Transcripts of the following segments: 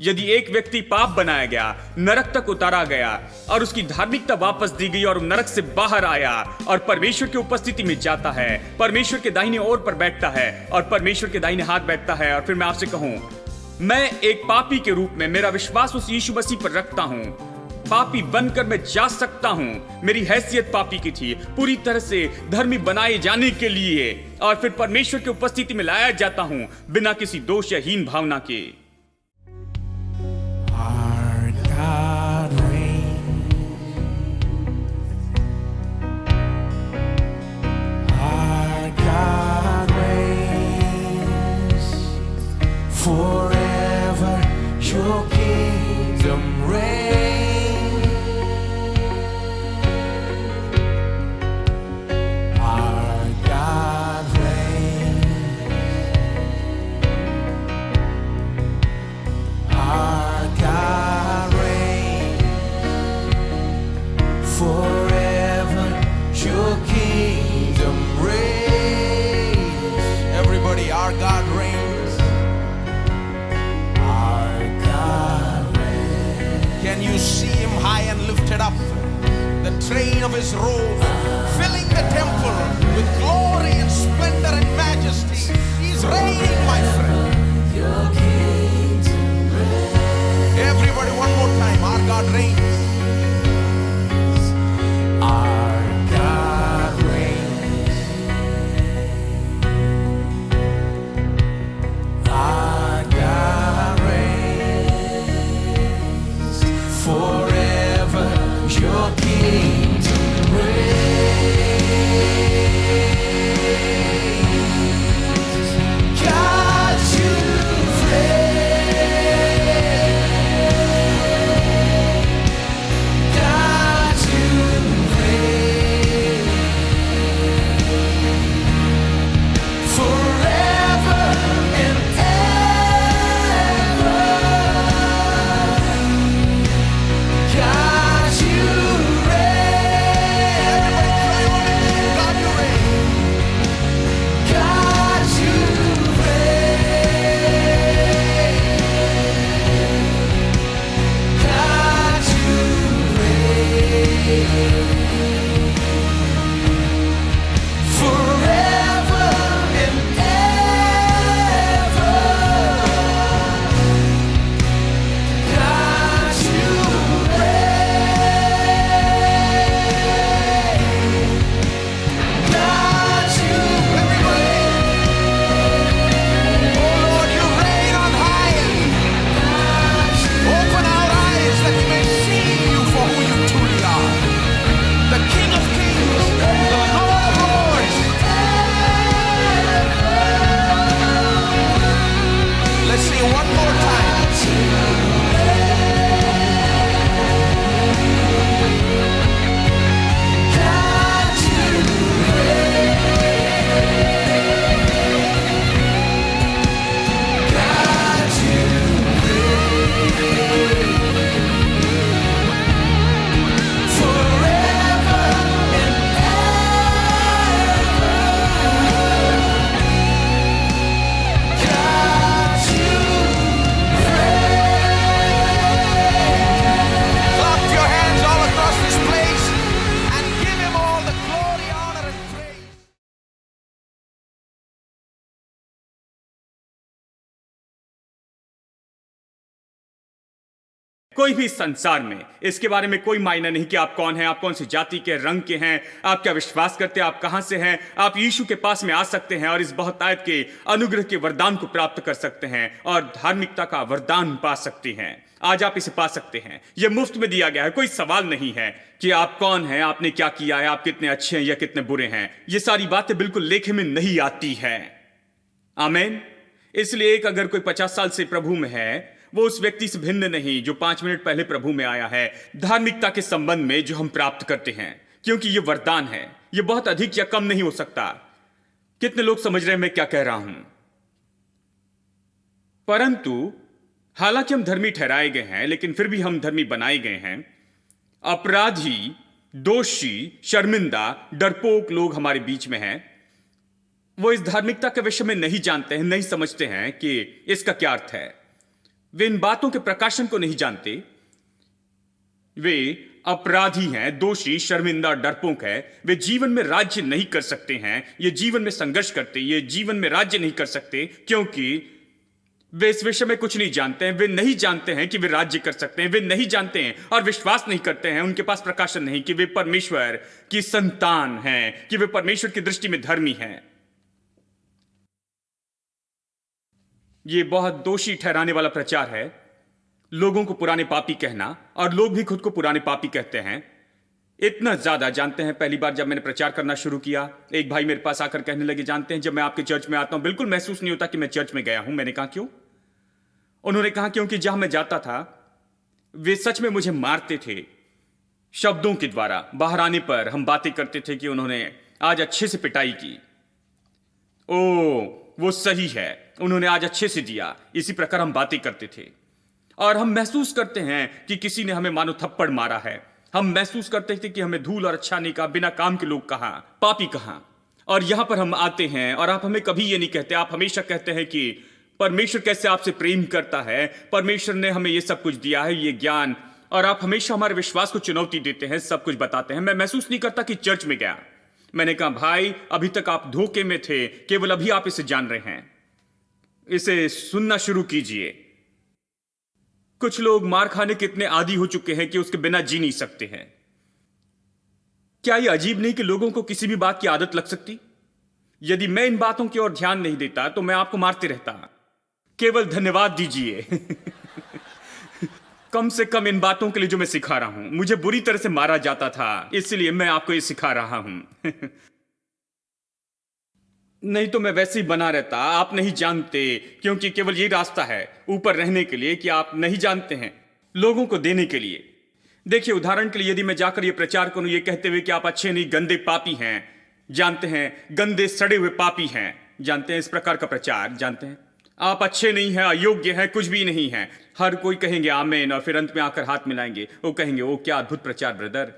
यदि एक व्यक्ति पाप बनाया गया, नरक तक उतारा गया और उसकी धार्मिकता वापस दी गई और नरक से बाहर आया और परमेश्वर की उपस्थिति में जाता है, परमेश्वर के दाहिने ओर पर बैठता है और परमेश्वर के दाहिने हाथ बैठता है, और फिर मैं आपसे कहूं, मैं एक पापी के रूप में मेरा विश्वास उस यीशु मसीह पर रखता हूं, पापी बनकर मैं जा सकता हूं। मेरी हैसियत पापी की थी, पूरी तरह से धर्मी बनाए जाने के लिए, और फिर परमेश्वर की उपस्थिति में लाया जाता हूं बिना किसी दोष या हीन भावना के। Our God reigns. Our God reigns forever. Your kingdom reigns. Our God reigns. Our God reigns forever. Your kingdom reigns. Everybody, our God reigns. Our God reigns. Can you see him high and lifted up? The train of his robe filling the temple with glory and splendor and majesty. He's reigning, my friend. Everybody, one more time. Our God reigns. Our God reigns. Our God reigns forever. Your kingdom reigns. God, you reign. God, you reign forever and ever. God, you reign. God, you reign. God, you reign. God, you reign forever and ever. God, you reign. God, you reign. Oh Lord, you reign on high. Open our eyes that we may see you for who you truly are. The King of Kings, the Lord of Lords. Let's sing one more time. God, you reign. God, you forever and ever. God, you reign. Clap your hands all across this place and give him all the glory, honor, and praise. कोई भी संसार में इसके बारे में कोई मायना नहीं कि आप कौन हैं, आप कौन सी जाति के, रंग के हैं, आप क्या विश्वास करते हैं, आप कहां से हैं। आप यीशु के पास में आ सकते हैं और इस बहुतायत के अनुग्रह के वरदान को प्राप्त कर सकते हैं और धार्मिकता का वरदान पा सकते हैं। आज आप इसे पा सकते हैं। यह मुफ्त में दिया गया है। कोई सवाल नहीं है कि आप कौन हैं, आपने क्या किया है, आप कितने अच्छे हैं या कितने बुरे हैं। ये सारी बातें बिल्कुल लेखे में नहीं आती है। आमीन। इसलिए एक अगर कोई 50 साल से प्रभु में है, वो उस व्यक्ति से भिन्न नहीं जो 5 मिनट पहले प्रभु में आया है, धार्मिकता के संबंध में जो हम प्राप्त करते हैं, क्योंकि ये वरदान है। ये बहुत अधिक या कम नहीं हो सकता। कितने लोग समझ रहे हैं मैं क्या कह रहा हूं? परंतु हालांकि हम धर्मी ठहराए गए हैं, लेकिन फिर भी हम धर्मी बनाए गए हैं। अपराधी, दोषी, शर्मिंदा, डरपोक लोग हमारे बीच में हैं। वो इस धार्मिकता के विषय में नहीं जानते हैं, नहीं समझते हैं कि इसका क्या अर्थ है। वे इन बातों के प्रकाशन को नहीं जानते। वे अपराधी हैं, दोषी, शर्मिंदा, डरपोक है। वे जीवन में राज्य नहीं कर सकते हैं। ये जीवन में संघर्ष करते, ये जीवन में राज्य नहीं कर सकते, क्योंकि वे इस विषय में कुछ नहीं जानते हैं। वे नहीं जानते हैं कि वे राज्य कर सकते हैं। वे नहीं जानते हैं और विश्वास नहीं करते हैं, उनके पास प्रकाशन नहीं कि वे परमेश्वर की संतान हैं, कि वे परमेश्वर की दृष्टि में धर्मी हैं। ये बहुत दोषी ठहराने वाला प्रचार है, लोगों को पुराने पापी कहना, और लोग भी खुद को पुराने पापी कहते हैं। इतना ज्यादा जानते हैं। पहली बार जब मैंने प्रचार करना शुरू किया, एक भाई मेरे पास आकर कहने लगे, जानते हैं जब मैं आपके चर्च में आता हूं बिल्कुल महसूस नहीं होता कि मैं चर्च में गया हूं। मैंने कहा क्यों? उन्होंने कहा क्योंकि जहां मैं जाता था वे सच में मुझे मारते थे शब्दों के द्वारा। बाहर आने पर हम बातें करते थे कि उन्होंने आज अच्छे से पिटाई की। ओ वो सही है, उन्होंने आज अच्छे से दिया। इसी प्रकार हम बातें करते थे और हम महसूस करते हैं कि किसी ने हमें मानो थप्पड़ मारा है। हम महसूस करते थे कि हमें धूल और अच्छा नहीं कहा, बिना काम के लोग कहा, पापी कहा। और यहां पर हम आते हैं और आप हमें कभी ये नहीं कहते, आप हमेशा कहते हैं कि परमेश्वर कैसे आपसे प्रेम करता है, परमेश्वर ने हमें ये सब कुछ दिया है, ये ज्ञान, और आप हमेशा हमारे विश्वास को चुनौती देते हैं, सब कुछ बताते हैं। मैं महसूस नहीं करता कि चर्च में गया। मैंने कहा भाई अभी तक आप धोखे में थे, केवल अभी आप इसे जान रहे हैं। इसे सुनना शुरू कीजिए। कुछ लोग मार खाने के इतने आदी हो चुके हैं कि उसके बिना जी नहीं सकते हैं। क्या यह अजीब नहीं कि लोगों को किसी भी बात की आदत लग सकती? यदि मैं इन बातों की ओर ध्यान नहीं देता तो मैं आपको मारते रहता। केवल धन्यवाद दीजिए कम से कम इन बातों के लिए जो मैं सिखा रहा हूं। मुझे बुरी तरह से मारा जाता था, इसलिए मैं आपको ये सिखा रहा हूं नहीं तो मैं वैसे ही बना रहता। आप नहीं जानते, क्योंकि केवल ये रास्ता है ऊपर रहने के लिए कि आप नहीं जानते हैं, लोगों को देने के लिए। देखिए उदाहरण के लिए यदि मैं जाकर ये प्रचार करूं ये कहते हुए कि आप अच्छे नहीं, गंदे पापी हैं, जानते हैं, गंदे सड़े हुए पापी हैं, जानते हैं, इस प्रकार का प्रचार, जानते हैं, आप अच्छे नहीं हैं, अयोग्य हैं, कुछ भी नहीं हैं, हर कोई कहेंगे आमीन, और फिर अंत में आकर हाथ मिलाएंगे, वो कहेंगे ओ क्या अद्भुत प्रचार ब्रदर।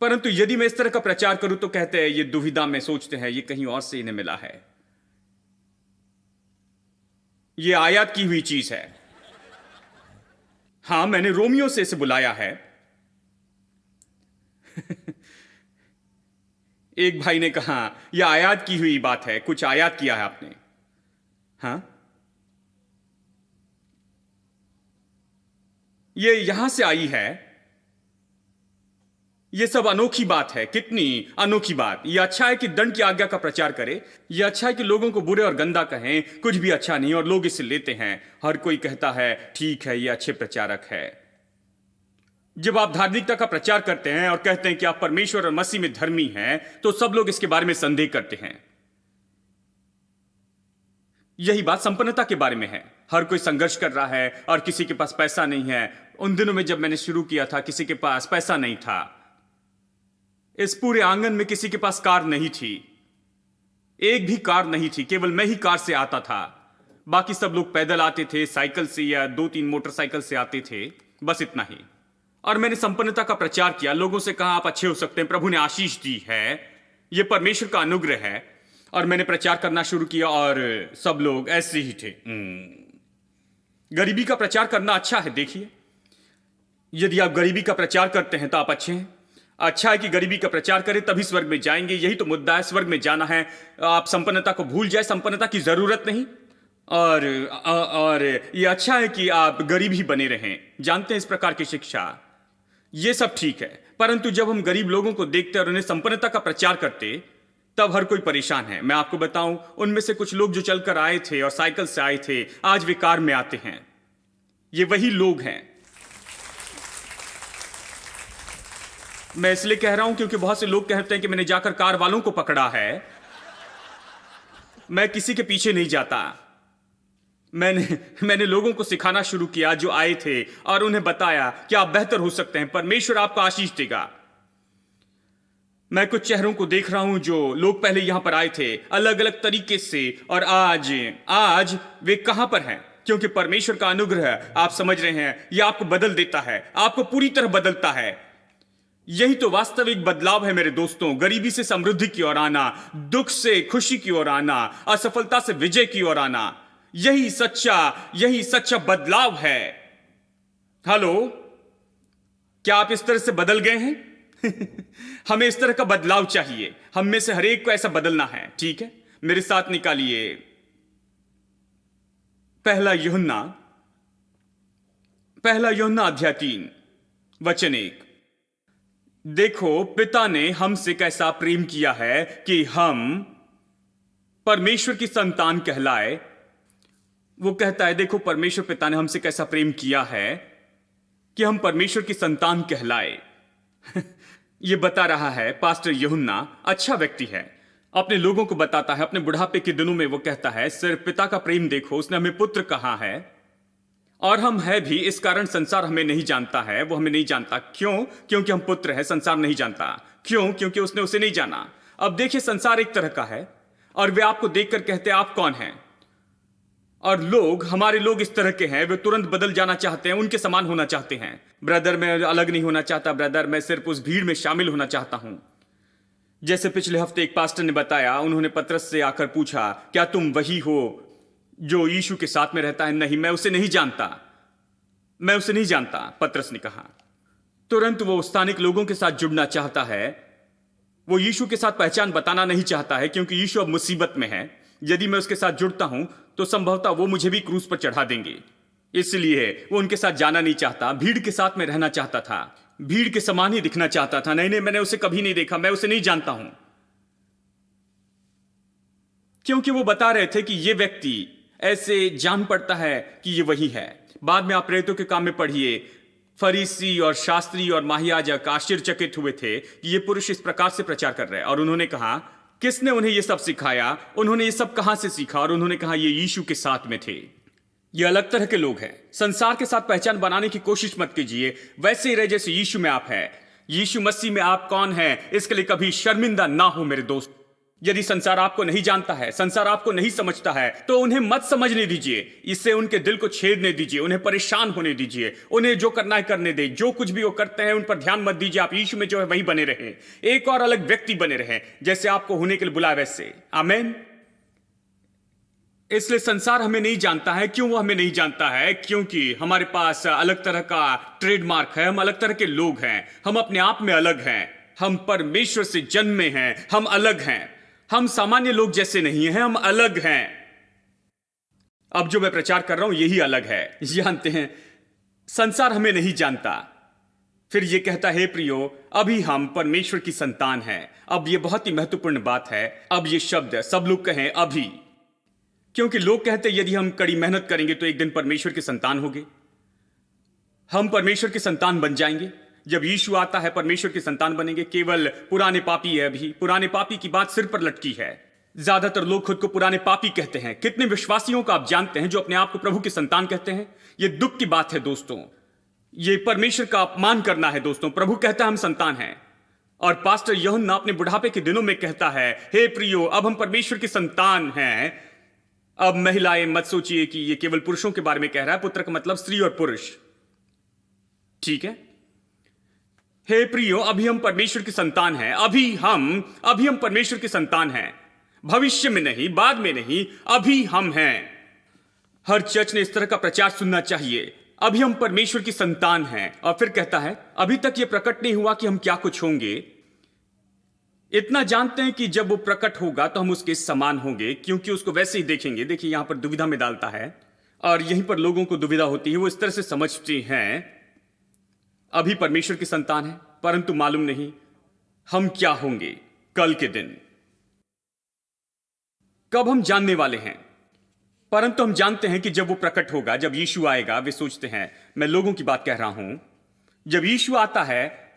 परंतु यदि मैं इस तरह का प्रचार करूं तो कहते हैं ये दुविधा में, सोचते हैं ये कहीं और से इन्हें मिला है, ये आयात की हुई चीज है। हां मैंने रोमियो से इसे बुलाया है एक भाई ने कहा यह आयात की हुई बात है, कुछ आयात किया है आपने। हां ये यहां से आई है, यह सब अनोखी बात है। कितनी अनोखी बात। यह अच्छा है कि दंड की आज्ञा का प्रचार करे, यह अच्छा है कि लोगों को बुरे और गंदा कहें, कुछ भी अच्छा नहीं, और लोग इसे लेते हैं। हर कोई कहता है ठीक है यह अच्छे प्रचारक है। जब आप धार्मिकता का प्रचार करते हैं और कहते हैं कि आप परमेश्वर और मसीह में धर्मी हैं, तो सब लोग इसके बारे में संदेह करते हैं। यही बात संपन्नता के बारे में है। हर कोई संघर्ष कर रहा है और किसी के पास पैसा नहीं है। उन दिनों में जब मैंने शुरू किया था किसी के पास पैसा नहीं था। इस पूरे आंगन में किसी के पास कार नहीं थी, एक भी कार नहीं थी, केवल मैं ही कार से आता था। बाकी सब लोग पैदल आते थे, साइकिल से या 2-3 मोटरसाइकिल से आते थे, बस इतना ही। और मैंने संपन्नता का प्रचार किया, लोगों से कहा आप अच्छे हो सकते हैं, प्रभु ने आशीष दी है, यह परमेश्वर का अनुग्रह है। और मैंने प्रचार करना शुरू किया और सब लोग ऐसे ही थे। गरीबी का प्रचार करना अच्छा है। देखिए यदि आप गरीबी का प्रचार करते हैं तो आप अच्छे हैं। अच्छा है कि गरीबी का प्रचार करें, तभी स्वर्ग में जाएंगे। यही तो मुद्दा है, स्वर्ग में जाना है। आप संपन्नता को भूल जाए, संपन्नता की जरूरत नहीं। और ये अच्छा है कि आप गरीब ही बने रहें, जानते हैं, इस प्रकार की शिक्षा, ये सब ठीक है। परंतु जब हम गरीब लोगों को देखते और उन्हें संपन्नता का प्रचार करते, तब हर कोई परेशान है। मैं आपको बताऊं, उनमें से कुछ लोग जो चलकर आए थे और साइकिल से आए थे, आज वे कार में आते हैं। ये वही लोग हैं। मैं इसलिए कह रहा हूं क्योंकि बहुत से लोग कहते हैं कि मैंने जाकर कार वालों को पकड़ा है। मैं किसी के पीछे नहीं जाता। मैंने लोगों को सिखाना शुरू किया जो आए थे, और उन्हें बताया कि आप बेहतर हो सकते हैं, परमेश्वर आपको आशीष देगा। मैं कुछ चेहरों को देख रहा हूं जो लोग पहले यहां पर आए थे अलग अलग तरीके से, और आज वे कहां पर हैं? क्योंकि परमेश्वर का अनुग्रह, आप समझ रहे हैं, यह आपको बदल देता है, आपको पूरी तरह बदलता है। यही तो वास्तविक बदलाव है मेरे दोस्तों। गरीबी से समृद्धि की ओर आना, दुख से खुशी की ओर आना, असफलता से विजय की ओर आना, यही सच्चा बदलाव है। हेलो, क्या आप इस तरह से बदल गए हैं? हमें इस तरह का बदलाव चाहिए। हम में से हर एक को ऐसा बदलना है। ठीक है, मेरे साथ निकालिए पहला यूहन्ना अध्याय 3 वचन 1। देखो, पिता ने हमसे कैसा प्रेम किया है कि हम परमेश्वर की संतान कहलाए। वो कहता है, देखो परमेश्वर पिता ने हमसे कैसा प्रेम किया है कि हम परमेश्वर की संतान कहलाए। ये बता रहा है पास्टर यूहन्ना। अच्छा व्यक्ति है, अपने लोगों को बताता है। अपने बुढ़ापे के दिनों में वो कहता है, सिर्फ पिता का प्रेम देखो, उसने हमें पुत्र कहा है और हम है भी। इस कारण संसार हमें नहीं जानता है, वो हमें नहीं जानता। क्यों? क्योंकि हम पुत्र हैं, संसार नहीं जानता। क्यों? क्योंकि उसने उसे नहीं जाना। अब देखिए, संसार एक तरह का है और वे आपको देखकर कहते हैं आप कौन हैं। और हमारे लोग इस तरह के हैं, वे तुरंत बदल जाना चाहते हैं, उनके समान होना चाहते हैं। ब्रदर, मैं अलग नहीं होना चाहता ब्रदर, मैं सिर्फ उस भीड़ में शामिल होना चाहता हूं। जैसे पिछले हफ्ते एक पास्टर ने बताया, उन्होंने पतरस से आकर पूछा, क्या तुम वही हो जो यीशु के साथ में रहता है? नहीं, मैं उसे नहीं जानता, पतरस ने कहा। तुरंत वो स्थानिक लोगों के साथ जुड़ना चाहता है। वो यीशु के साथ पहचान बताना नहीं चाहता है, क्योंकि यीशु अब मुसीबत में है। यदि मैं उसके साथ जुड़ता हूं तो संभवतः वो मुझे भी क्रूस पर चढ़ा देंगे। इसलिए वो उनके साथ जाना नहीं चाहता, भीड़ के साथ में रहना चाहता था, भीड़ के समान ही दिखना चाहता था। नहीं, मैंने उसे कभी नहीं देखा, मैं उसे नहीं जानता हूं। क्योंकि वो बता रहे थे कि ये व्यक्ति ऐसे जान पड़ता है कि ये वही है। बाद में आप प्रेरितों के काम में पढ़िए, फरीसी और शास्त्री और महायाजक आश्चर्यचकित हुए थे कि ये पुरुष इस प्रकार से प्रचार कर रहे हैं। और उन्होंने कहा, किसने उन्हें ये सब सिखाया? उन्होंने ये सब कहां से सीखा? और उन्होंने कहा, ये यीशु के साथ में थे। ये अलग तरह के लोग हैं। संसार के साथ पहचान बनाने की कोशिश मत कीजिए, वैसे ही रहे जैसे यीशु में आप है। यीशु मसीह में आप कौन हैं, इसके लिए कभी शर्मिंदा ना हो मेरे दोस्त। यदि संसार आपको नहीं जानता है, संसार आपको नहीं समझता है, तो उन्हें मत समझने दीजिए। इससे उनके दिल को छेदने दीजिए, उन्हें परेशान होने दीजिए। उन्हें जो करना है करने दे। जो कुछ भी वो करते हैं उन पर ध्यान मत दीजिए। आप यीशु में जो है वही बने रहे, एक और अलग व्यक्ति बने रहे, जैसे आपको होने के लिए बुलाया वैसे। आमीन। इसलिए संसार हमें नहीं जानता है। क्यों वो हमें नहीं जानता है? क्योंकि हमारे पास अलग तरह का ट्रेडमार्क है। हम अलग तरह के लोग हैं, हम अपने आप में अलग हैं। हम परमेश्वर से जन्मे हैं, हम अलग हैं। हम सामान्य लोग जैसे नहीं हैं, हम अलग हैं। अब जो मैं प्रचार कर रहा हूं यही अलग है। जानते हैं, संसार हमें नहीं जानता। फिर यह कहता है, प्रियो, अभी हम परमेश्वर की संतान हैं। अब यह बहुत ही महत्वपूर्ण बात है। अब यह शब्द सब लोग कहें अभी, क्योंकि लोग कहते हैं यदि हम कड़ी मेहनत करेंगे तो एक दिन परमेश्वर की संतान होंगे, हम परमेश्वर की संतान बन जाएंगे। जब यीशु आता है परमेश्वर की संतान बनेंगे। केवल पुराने पापी है, अभी पुराने पापी की बात सिर पर लटकी है। ज्यादातर लोग खुद को पुराने पापी कहते हैं। कितने विश्वासियों को आप जानते हैं जो अपने आप को प्रभु की संतान कहते हैं? यह दुख की बात है दोस्तों, यह परमेश्वर का अपमान करना है दोस्तों। प्रभु कहता है हम संतान हैं, और पास्टर यूहन्ना अपने बुढ़ापे के दिनों में कहता है, हे प्रियो, अब हम परमेश्वर की संतान हैं। अब महिलाएं मत सोचिए कि यह केवल पुरुषों के बारे में कह रहा है। पुत्र का मतलब स्त्री और पुरुष, ठीक है? हे प्रियो, अभी हम परमेश्वर की संतान हैं। अभी हम परमेश्वर की संतान हैं। भविष्य में नहीं, बाद में नहीं, अभी हम हैं। हर चर्च ने इस तरह का प्रचार सुनना चाहिए। अभी हम परमेश्वर की संतान हैं। और फिर कहता है, अभी तक यह प्रकट नहीं हुआ कि हम क्या कुछ होंगे। इतना जानते हैं कि जब वो प्रकट होगा तो हम उसके समान होंगे, क्योंकि उसको वैसे ही देखेंगे। देखिए, यहां पर दुविधा में डालता है, और यहीं पर लोगों को दुविधा होती है। वो इस तरह से समझते हैं, अभी परमेश्वर की संतान है, परंतु मालूम नहीं हम क्या होंगे कल के दिन, कब हम जानने वाले हैं। परंतु हम जानते हैं कि जब वो प्रकट होगा, जब यीशु आएगा। वे सोचते हैं, मैं लोगों की बात कह रहा हूं, जब यीशु आता है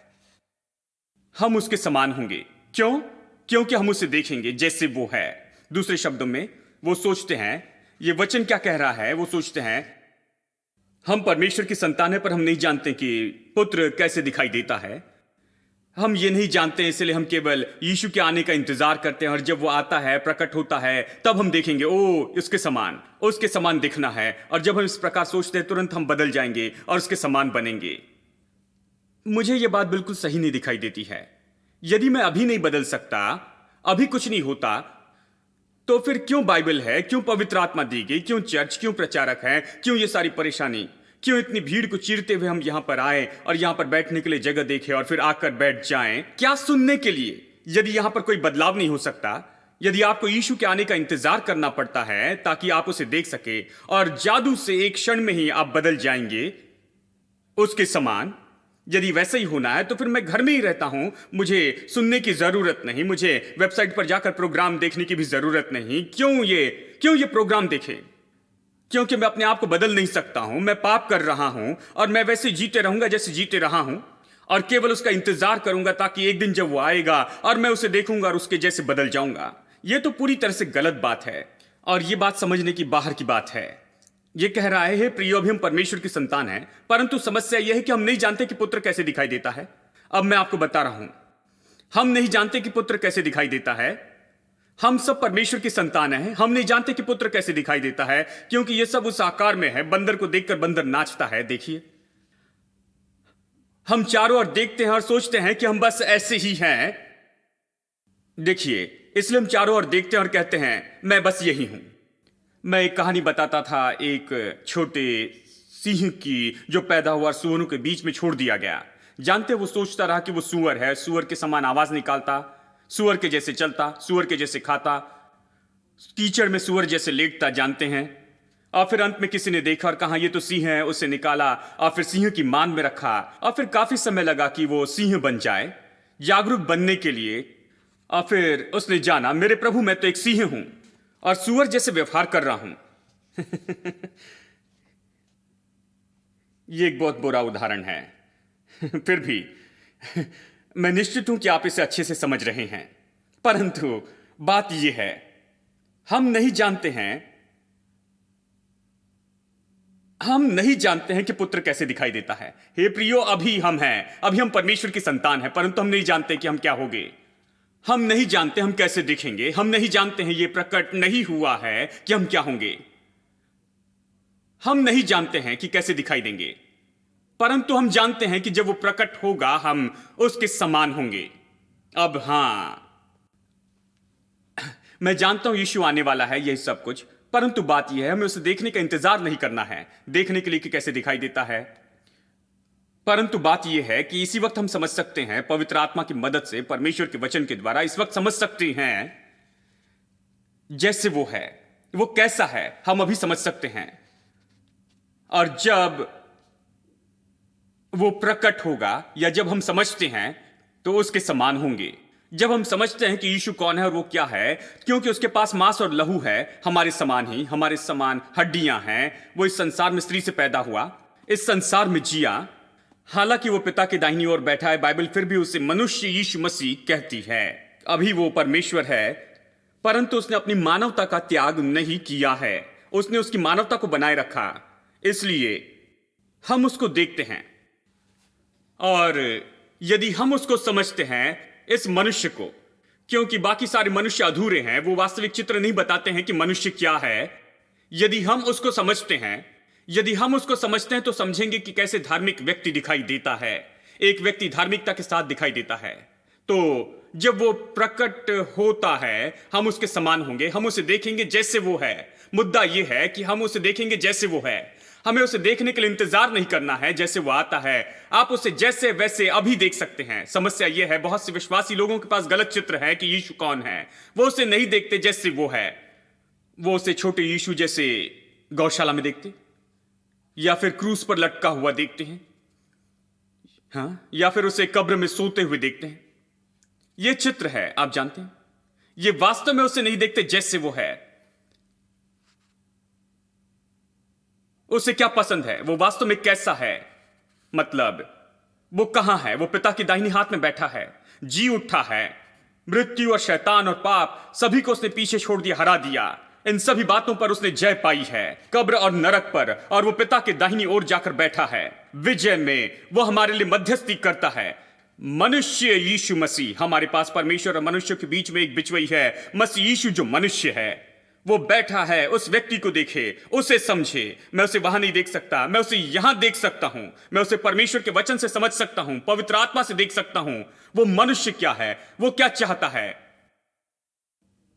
हम उसके समान होंगे। क्यों? क्योंकि हम उसे देखेंगे जैसे वो है। दूसरे शब्दों में वो सोचते हैं, ये वचन क्या कह रहा है? वो सोचते हैं हम परमेश्वर की संतान है, पर हम नहीं जानते कि पुत्र कैसे दिखाई देता है। हम ये नहीं जानते, इसलिए हम केवल यीशु के आने का इंतजार करते हैं। और जब वो आता है, प्रकट होता है, तब हम देखेंगे, ओ उसके समान दिखना है। और जब हम इस प्रकार सोचते हैं, तुरंत हम बदल जाएंगे और उसके समान बनेंगे। मुझे यह बात बिल्कुल सही नहीं दिखाई देती है। यदि मैं अभी नहीं बदल सकता, अभी कुछ नहीं होता, तो फिर क्यों बाइबल है, क्यों पवित्र आत्मा दी गई, क्यों चर्च, क्यों प्रचारक है, क्यों ये सारी परेशानी, क्यों इतनी भीड़ को चीरते हुए हम यहां पर आए और यहां पर बैठने के लिए जगह देखें और फिर आकर बैठ जाएं? क्या सुनने के लिए? यदि यहां पर कोई बदलाव नहीं हो सकता, यदि आपको यीशु के आने का इंतजार करना पड़ता है ताकि आप उसे देख सके और जादू से एक क्षण में ही आप बदल जाएंगे उसके समान, यदि वैसे ही होना है तो फिर मैं घर में ही रहता हूं, मुझे सुनने की जरूरत नहीं, मुझे वेबसाइट पर जाकर प्रोग्राम देखने की भी जरूरत नहीं। क्यों ये प्रोग्राम देखे? क्योंकि मैं अपने आप को बदल नहीं सकता हूं, मैं पाप कर रहा हूं और मैं वैसे जीते रहूंगा जैसे जीते रहा हूं और केवल उसका इंतजार करूंगा ताकि एक दिन जब वो आएगा और मैं उसे देखूंगा और उसके जैसे बदल जाऊंगा। यह तो पूरी तरह से गलत बात है और यह बात समझने की बाहर की बात है। ये कह रहा है, प्रियो, अभी हम परमेश्वर की संतान हैं, परंतु समस्या यह है कि हम नहीं जानते कि पुत्र कैसे दिखाई देता है। अब मैं आपको बता रहा हूं, हम नहीं जानते कि पुत्र कैसे दिखाई देता है। हम सब परमेश्वर की संतान हैं, हम नहीं जानते कि पुत्र कैसे दिखाई देता है, क्योंकि यह सब उस आकार में है। बंदर को देखकर बंदर नाचता है। देखिए, हम चारों ओर देखते हैं और सोचते हैं कि हम बस ऐसे ही हैं। देखिए, इसलिए हम चारों ओर देखते हैं और कहते हैं मैं बस यही हूं। मैं एक कहानी बताता था एक छोटे सिंह की जो पैदा हुआ सुअरों के बीच में छोड़ दिया गया। जानते, वो सोचता रहा कि वो सुअर है, सुअर के समान आवाज निकालता, सुअर के जैसे चलता, सुअर के जैसे खाता, कीचड़ में सुअर जैसे लेटता, जानते हैं। और फिर अंत में किसी ने देखा और कहा ये तो सिंह है, उसे निकाला और फिर सिंह की मान में रखा और फिर काफी समय लगा कि वो सिंह बन जाए, जागरूक बनने के लिए। और फिर उसने जाना, मेरे प्रभु, मैं तो एक सिंह हूं और सुअर जैसे व्यवहार कर रहा हूं। यह एक बहुत बुरा उदाहरण है। फिर भी मैं निश्चित हूं कि आप इसे अच्छे से समझ रहे हैं। परंतु बात यह है, हम नहीं जानते हैं कि पुत्र कैसे दिखाई देता है। हे प्रियो, अभी हम परमेश्वर की संतान हैं, परंतु हम नहीं जानते कि हम क्या होंगे। हम नहीं जानते हम कैसे दिखेंगे। हम नहीं जानते हैं, ये प्रकट नहीं हुआ है कि हम क्या होंगे। हम नहीं जानते हैं कि कैसे दिखाई देंगे, परंतु हम जानते हैं कि जब वो प्रकट होगा हम उसके समान होंगे। अब हां, मैं जानता हूं यीशु आने वाला है, यही सब कुछ, परंतु बात यह है हमें उसे देखने का इंतजार नहीं करना है, देखने के लिए कि कैसे दिखाई देता है। परंतु बात यह है कि इसी वक्त हम समझ सकते हैं, पवित्र आत्मा की मदद से, परमेश्वर के वचन के द्वारा इस वक्त समझ सकते हैं जैसे वो है, वो कैसा है, हम अभी समझ सकते हैं। और जब वो प्रकट होगा या जब हम समझते हैं तो उसके समान होंगे। जब हम समझते हैं कि यीशु कौन है और वो क्या है, क्योंकि उसके पास मांस और लहू है, हमारे समान ही, हमारे समान हड्डियां हैं। वो इस संसार में स्त्री से पैदा हुआ, इस संसार में जिया, हालांकि वो पिता के दाहिनी ओर बैठा है, बाइबल फिर भी उसे मनुष्य यीशु मसीह कहती है। अभी वो परमेश्वर है, परंतु उसने अपनी मानवता का त्याग नहीं किया है, उसने उसकी मानवता को बनाए रखा। इसलिए हम उसको देखते हैं और यदि हम उसको समझते हैं, इस मनुष्य को, क्योंकि बाकी सारे मनुष्य अधूरे हैं, वो वास्तविक चित्र नहीं बताते हैं कि मनुष्य क्या है। यदि हम उसको समझते हैं तो समझेंगे कि कैसे धार्मिक व्यक्ति दिखाई देता है। एक व्यक्ति धार्मिकता के साथ दिखाई देता है, तो जब वो प्रकट होता है हम उसके समान होंगे, हम उसे देखेंगे जैसे वो है। मुद्दा यह है कि हम उसे देखेंगे जैसे वो है, हमें उसे देखने के लिए इंतजार नहीं करना है। जैसे वो आता है आप उसे जैसे वैसे अभी देख सकते हैं। समस्या यह है, बहुत से विश्वासी लोगों के पास गलत चित्र है कि यीशु कौन है। वो उसे नहीं देखते जैसे वो है, वो उसे छोटे यीशु जैसे गौशाला में देखते या फिर क्रूस पर लटका हुआ देखते हैं, हाँ, या फिर उसे कब्र में सोते हुए देखते हैं। यह चित्र है, आप जानते हैं, ये वास्तव में उसे नहीं देखते जैसे वो है। उसे क्या पसंद है, वो वास्तव में कैसा है, मतलब वो कहां है। वो पिता की दाहिनी हाथ में बैठा है, जी उठा है, मृत्यु और शैतान और पाप सभी को उसने पीछे छोड़ दिया, हरा दिया। इन सभी बातों पर उसने जय पाई है, कब्र और नरक पर, और वो पिता के दाहिनी ओर जाकर बैठा है। विजय में वो हमारे लिए मध्यस्थी करता है। मनुष्य यीशु मसीह, हमारे पास परमेश्वर और मनुष्य के बीच में एक बिचवई है, मसीह यीशु जो मनुष्य है, वो बैठा है। उस व्यक्ति को देखे, उसे समझे। मैं उसे वहां नहीं देख सकता, मैं उसे यहां देख सकता हूं। मैं उसे परमेश्वर के वचन से समझ सकता हूं, पवित्र आत्मा से देख सकता हूं। वो मनुष्य क्या है, वो क्या चाहता है।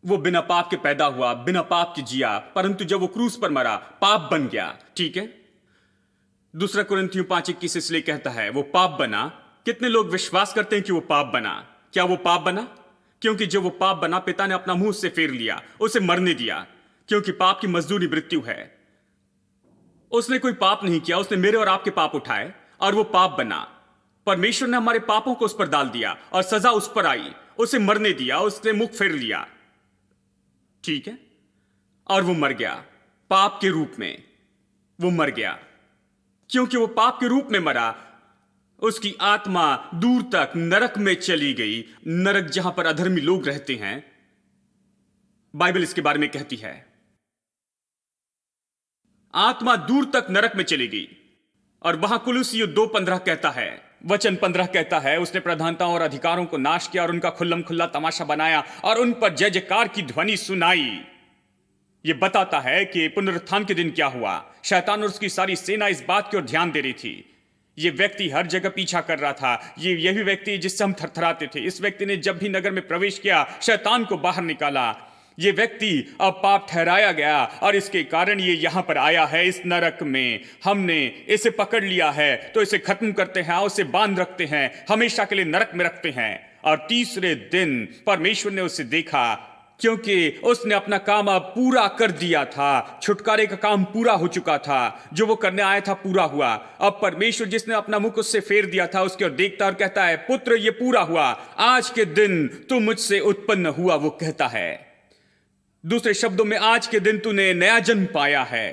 वो बिना पाप के पैदा हुआ, बिना पाप के जिया, परंतु जब वो क्रूस पर मरा पाप बन गया। ठीक है, दूसरा कुरिन्थियों 5:21 इसलिए कहता है वो पाप बना। कितने लोग विश्वास करते हैं कि वो पाप बना? क्या वो पाप बना? क्योंकि जब वो पाप बना, पिता ने अपना मुंह उससे फेर लिया, उसे मरने दिया, क्योंकि पाप की मजदूरी मृत्यु है। उसने कोई पाप नहीं किया, उसने मेरे और आपके पाप उठाए और वो पाप बना। परमेश्वर ने हमारे पापों को उस पर डाल दिया और सजा उस पर आई, उसे मरने दिया, उसने मुख फेर लिया। ठीक है, और वो मर गया पाप के रूप में। वो मर गया क्योंकि वो पाप के रूप में मरा। उसकी आत्मा दूर तक नरक में चली गई, नरक जहां पर अधर्मी लोग रहते हैं। बाइबल इसके बारे में कहती है आत्मा दूर तक नरक में चली गई। और वहां कुलुस्सियों 2:15 कहता है, वचन 15 कहता है, उसने प्रधानताओं और अधिकारों को नाश किया और उनका खुल्लम खुल्ला तमाशा बनाया और उन पर जय जयकार की ध्वनि सुनाई। यह बताता है कि पुनरुत्थान के दिन क्या हुआ। शैतान और उसकी सारी सेना इस बात की ओर ध्यान दे रही थी। यह व्यक्ति हर जगह पीछा कर रहा था। यही व्यक्ति जिससे हम थरथराते थे। इस व्यक्ति ने जब भी नगर में प्रवेश किया, शैतान को बाहर निकाला। यह व्यक्ति अब पाप ठहराया गया और इसके कारण ये यहां पर आया है इस नरक में। हमने इसे पकड़ लिया है तो इसे खत्म करते हैं, उसे बांध रखते हैं, हमेशा के लिए नरक में रखते हैं। और तीसरे दिन परमेश्वर ने उसे देखा, क्योंकि उसने अपना काम अब पूरा कर दिया था। छुटकारे का काम पूरा हो चुका था, जो वो करने आया था पूरा हुआ। अब परमेश्वर जिसने अपना मुख उससे फेर दिया था उसकी ओर देखता और कहता है, पुत्र ये पूरा हुआ, आज के दिन तू मुझसे उत्पन्न हुआ। वो कहता है, दूसरे शब्दों में, आज के दिन तूने नया जन्म पाया है।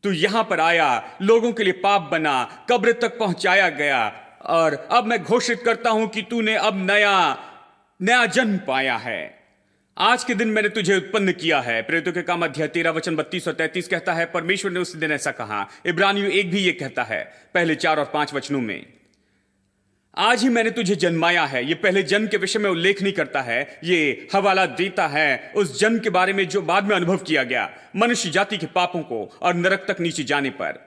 तू यहां पर आया, लोगों के लिए पाप बना, कब्र तक पहुंचाया गया और अब मैं घोषित करता हूं कि तूने अब नया जन्म पाया है। आज के दिन मैंने तुझे उत्पन्न किया है। प्रेरितों के काम अध्याय 13 वचन 32 और 33 कहता है, परमेश्वर ने उस दिन ऐसा कहा। इब्रानियों 1 भी ये कहता है, पहले 4 और 5 वचनों में, आज ही मैंने तुझे जन्माया है। ये पहले जन्म के विषय में उल्लेख नहीं करता है, ये हवाला देता है उस जन्म के बारे में जो बाद में अनुभव किया गया मनुष्य जाति के पापों को और नरक तक नीचे जाने पर।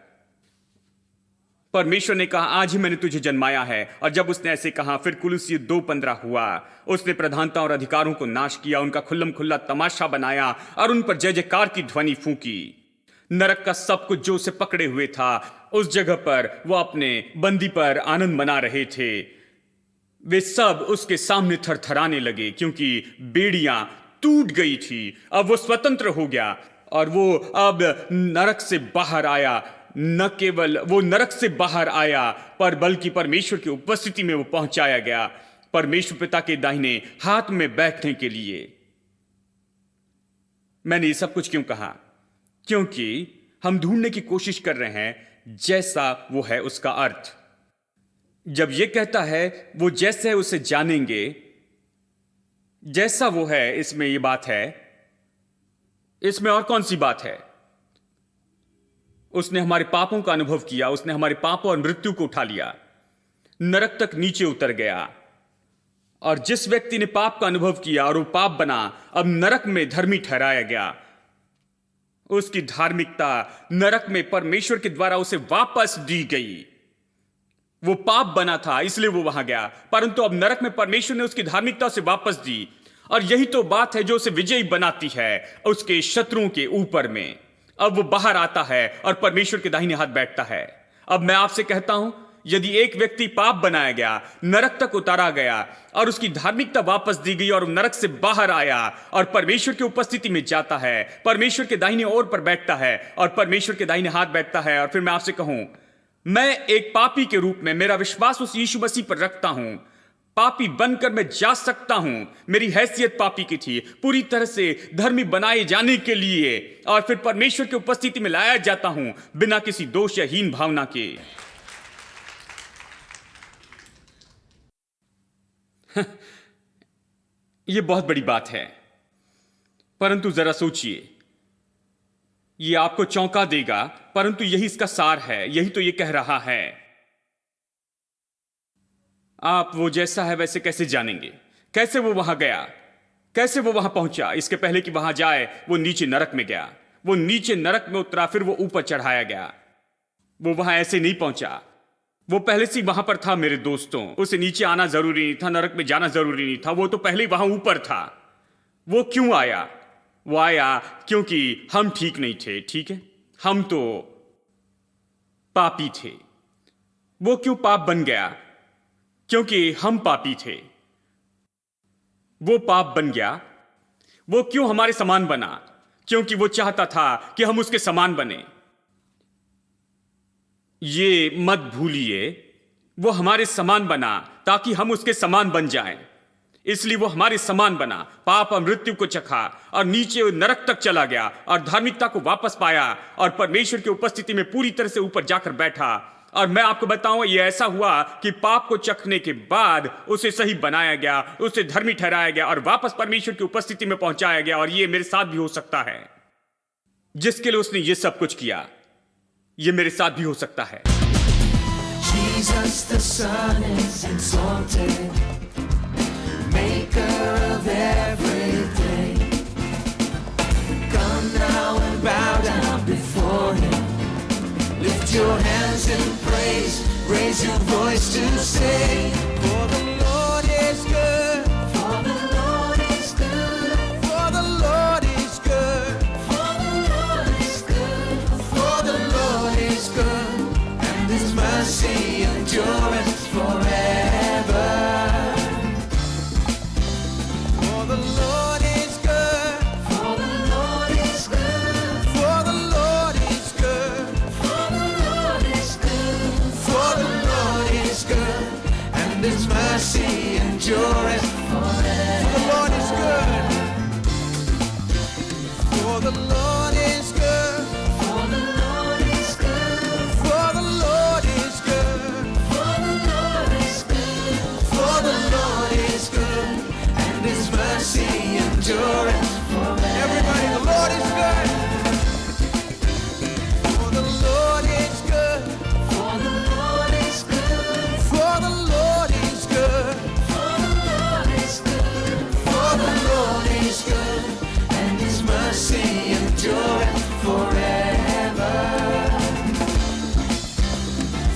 परमेश्वर ने कहा, आज ही मैंने तुझे जन्माया है। और जब उसने ऐसे कहा, फिर कुलुस्सियों 2:15 हुआ, उसने प्रधानता और अधिकारों को नाश किया, उनका खुल्लम खुल्ला तमाशा बनाया और उन पर जय जयकार की ध्वनि फूंकी। नरक का सब कुछ जो उसे पकड़े हुए था, उस जगह पर वो अपने बंदी पर आनंद मना रहे थे, वे सब उसके सामने थरथराने लगे, क्योंकि बेड़ियां टूट गई थी। अब वो स्वतंत्र हो गया और वो अब नरक से बाहर आया। न केवल वो नरक से बाहर आया, पर बल्कि परमेश्वर की उपस्थिति में वो पहुंचाया गया, परमेश्वर पिता के दाहिने हाथ में बैठने के लिए। मैंने ये सब कुछ क्यों कहा? क्योंकि हम ढूंढने की कोशिश कर रहे हैं जैसा वो है उसका अर्थ। जब ये कहता है वो जैसे है उसे जानेंगे, जैसा वो है, इसमें ये बात है। इसमें और कौन सी बात है? उसने हमारे पापों का अनुभव किया, उसने हमारे पापों और मृत्यु को उठा लिया, नरक तक नीचे उतर गया। और जिस व्यक्ति ने पाप का अनुभव किया और वो पाप बना, अब नरक में धर्मी ठहराया गया। उसकी धार्मिकता नरक में परमेश्वर के द्वारा उसे वापस दी गई। वो पाप बना था इसलिए वो वहां गया, परंतु अब नरक में परमेश्वर ने उसकी धार्मिकता उसे वापस दी। और यही तो बात है जो उसे विजयी बनाती है उसके शत्रुओं के ऊपर में। अब वो बाहर आता है और परमेश्वर के दाहिने हाथ बैठता है। अब मैं आपसे कहता हूं, यदि एक व्यक्ति पाप बनाया गया, नरक तक उतारा गया और उसकी धार्मिकता वापस दी गई और नरक से बाहर आया और परमेश्वर की उपस्थिति में जाता है, परमेश्वर के दाहिने ओर पर बैठता है और परमेश्वर के दाहिने हाथ बैठता है, और फिर मैं आपसे कहूं, मैं एक पापी के रूप में मेरा विश्वास उस यीशु मसीह पर रखता हूं, पापी बनकर मैं जा सकता हूं। मेरी हैसियत पापी की थी, पूरी तरह से धर्मी बनाए जाने के लिए, और फिर परमेश्वर की उपस्थिति में लाया जाता हूं बिना किसी दोष या हीन भावना के। यह बहुत बड़ी बात है, परंतु जरा सोचिए, यह आपको चौंका देगा, परंतु यही इसका सार है। यही तो यह कह रहा है। आप वो जैसा है वैसे कैसे जानेंगे? कैसे वो वहां गया? कैसे वो वहां पहुंचा? इसके पहले कि वहां जाए वो नीचे नरक में गया, वो नीचे नरक में उतरा, फिर वो ऊपर चढ़ाया गया। वो वहां ऐसे नहीं पहुंचा, वो पहले से वहां पर था। मेरे दोस्तों, उसे नीचे आना जरूरी नहीं था, नरक में जाना जरूरी नहीं था, वो तो पहले ही वहां ऊपर था। वो क्यों आया? वो आया क्योंकि हम ठीक नहीं थे, ठीक है? हम तो पापी थे। वो क्यों पाप बन गया? क्योंकि हम पापी थे। वो पाप बन गया। वो क्यों हमारे समान बना? क्योंकि वो चाहता था कि हम उसके समान बने। ये मत भूलिए, वो हमारे समान बना ताकि हम उसके समान बन जाएं। इसलिए वो हमारे समान बना, पाप और मृत्यु को चखा और नीचे नरक तक चला गया और धार्मिकता को वापस पाया और परमेश्वर की उपस्थिति में पूरी तरह से ऊपर जाकर बैठा। और मैं आपको बताऊं, ये ऐसा हुआ कि पाप को चखने के बाद उसे सही बनाया गया, उसे धर्मी ठहराया गया और वापस परमेश्वर की उपस्थिति में पहुंचाया गया। और ये मेरे साथ भी हो सकता है। जिसके लिए उसने ये सब कुछ किया, ये मेरे साथ भी हो सकता है। Jesus the Son is exalted, Maker of everything. Come now and bow down before Him. Lift your hands in praise, raise your voice to sing. For the Lord is good. For the Lord is good. For the Lord is good. For the Lord is good. For the Lord is good, and His mercy endureth forever. For the Lord is good. For the Lord is good. For the Lord is good. For the Lord is good. For the Lord is good, and His mercy endureth forever. For the Lord is good. For the Lord is good. For the Lord is good. For the Lord is good. For the Lord is good. For the Lord is good, and His mercy endureth forever. Everybody, the Lord is good. For the Lord is good. For the Lord is good. For the Lord is good. For the Lord is good. For the Lord is good, and His mercy endureth forever.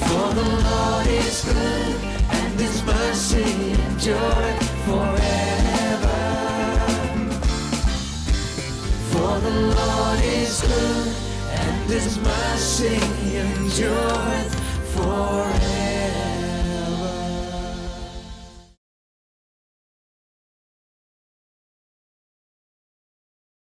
For the Lord is good, and His mercy endureth forever. For the Lord is good, and His mercy endureth forever.